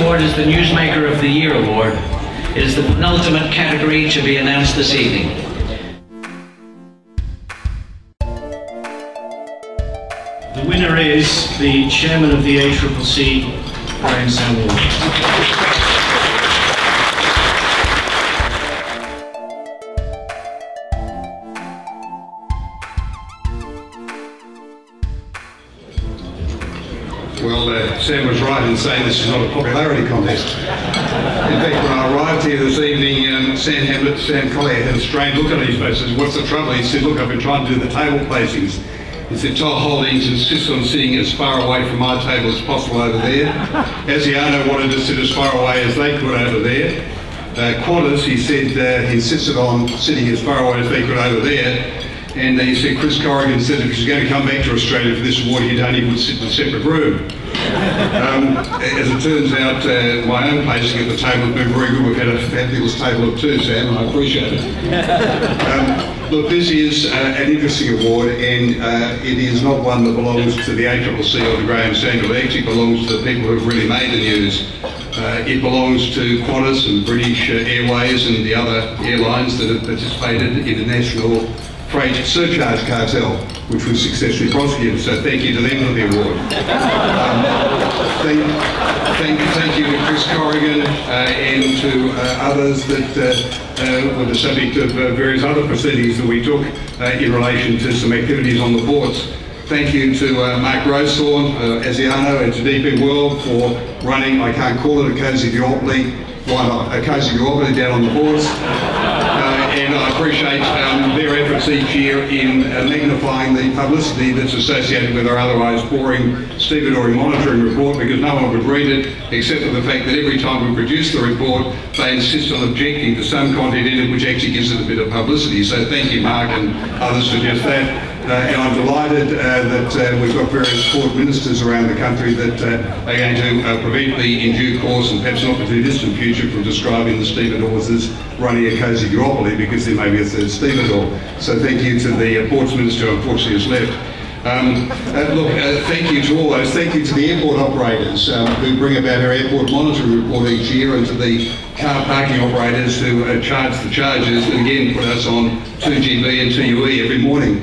award is the Newsmaker of the Year award. It is the penultimate category to be announced this evening. The winner is the Chairman of the ACCC, Graeme Samuel. Well, Sam was right in saying this is not a popularity contest. In fact, when I arrived here this evening, Sam Collier had a strange look on his face. He said, "What's the trouble?" He said, "Look, I've been trying to do the table placings." He said, "Todd Holdings insists on sitting as far away from my table as possible over there. Asiano wanted to sit as far away as they could over there. Qantas," he said, he insisted on sitting as far away as they could over there. And he said Chris Corrigan said if he's going to come back to Australia for this award, he'd only would sit in a separate room. As it turns out, my own placing at the table has been very good. We've had a fabulous table of two, Sam, and I appreciate it. Look, this is an interesting award, and it is not one that belongs to the ACCC or to Graeme Samuel. It actually belongs to the people who have really made the news. It belongs to Qantas and British Airways and the other airlines that have participated in the national freight surcharge cartel, which was successfully prosecuted. So thank you to them for the award. Thank you to Chris Corrigan and to others that were the subject of various other proceedings that we took in relation to some activities on the boards. Thank you to Mark Rosethorn, Asiano, and to DP World for running, I can't call it a cosy duopoly, why not, a cosy duopoly down on the boards. And I appreciate their efforts each year in magnifying the publicity that's associated with our otherwise boring stevedoring monitoring report, because no one would read it except for the fact that every time we produce the report they insist on objecting to some content in it which actually gives it a bit of publicity. So thank you, Mark, and others for just that. And I'm delighted that we've got various court ministers around the country that are going to prevent me in due course, and perhaps not in the distant future, from describing the stevedores as running a cosy duopoly, because there may be a third stevedore. So thank you to the ports minister who unfortunately has left. Thank you to all those. Thank you to the airport operators who bring about our airport monitoring report each year, and to the car parking operators who charge the charges and again put us on 2GB and TUE every morning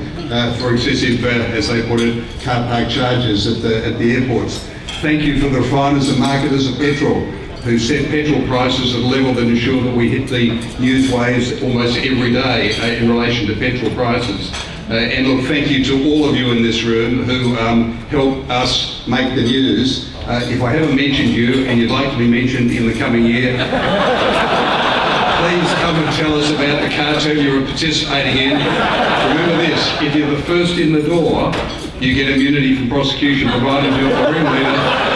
for excessive, as they put it, car park charges at the airports. Thank you for the refiners and marketers of petrol who set petrol prices at a level that ensure that we hit the newsways almost every day in relation to petrol prices. And look, thank you to all of you in this room who help us make the news. If I haven't mentioned you and you'd like to be mentioned in the coming year, please come and tell us about the cartoon you were participating in. Remember this, if you're the first in the door, you get immunity from prosecution, provided you're the ringleader.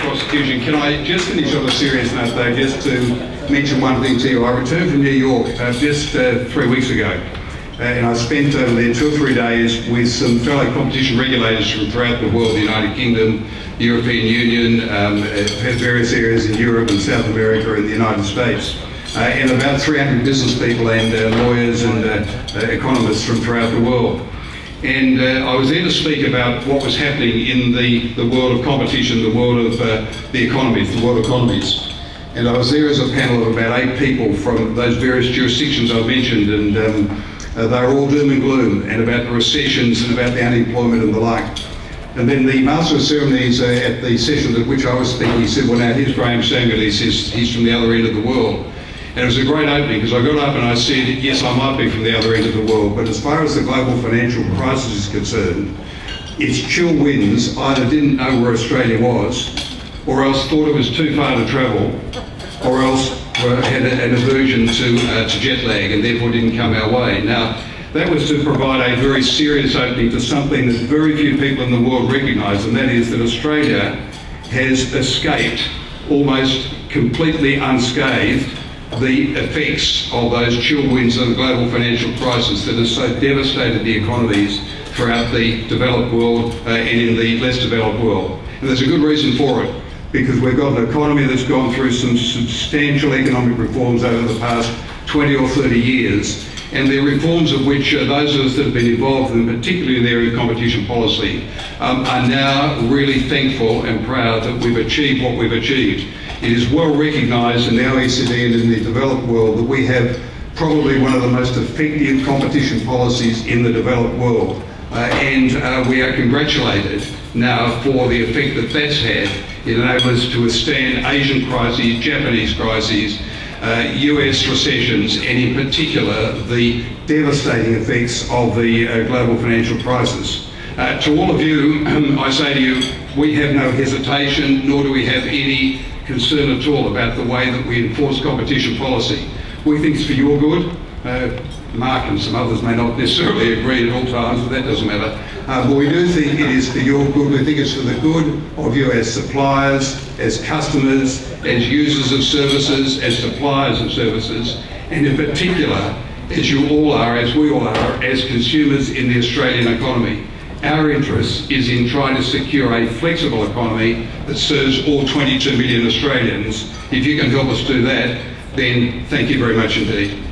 Prosecution. Can I just finish on a serious note though, just to mention one thing to you. I returned from New York just 3 weeks ago, and I spent over there 2 or 3 days with some fellow competition regulators from throughout the world, the United Kingdom, the European Union, various areas in Europe and South America and the United States, and about 300 business people and lawyers and economists from throughout the world. And I was there to speak about what was happening in the world of competition, the world of the economies, the world economies. And I was there as a panel of about 8 people from those various jurisdictions I mentioned, and they were all doom and gloom, and about the recessions and about the unemployment and the like. And then the Master of Ceremonies at the session at which I was speaking, he said, "Well, now here's Graeme Samuel," he says, "he's from the other end of the world." And it was a great opening, because I got up and I said, yes, I might be from the other end of the world, but as far as the global financial crisis is concerned, its chill winds either didn't know where Australia was, or else thought it was too far to travel, or else had an aversion to jet lag and therefore didn't come our way. Now, that was to provide a very serious opening to something that very few people in the world recognise, and that is that Australia has escaped almost completely unscathed the effects of those chill winds of the global financial crisis that has so devastated the economies throughout the developed world and in the less developed world. And there's a good reason for it, because we've got an economy that's gone through some substantial economic reforms over the past 20 or 30 years, and the reforms of which those of us that have been involved in, particularly in the area of competition policy, are now really thankful and proud that we've achieved what we've achieved. It is well recognised in the OECD and in the developed world that we have probably one of the most effective competition policies in the developed world. And we are congratulated now for the effect that that's had. It enabled us to withstand Asian crises, Japanese crises, US recessions, and in particular the devastating effects of the global financial crisis. To all of you, I say to you, we have no hesitation, nor do we have any concern at all about the way that we enforce competition policy. We think it's for your good. Mark and some others may not necessarily agree at all times, but that doesn't matter. But we do think it is for your good. We think it's for the good of you as suppliers, as customers, as users of services, as suppliers of services, and in particular, as you all are, as we all are, as consumers in the Australian economy. Our interest is in trying to secure a flexible economy that serves all 22 million Australians. If you can help us do that, then thank you very much indeed.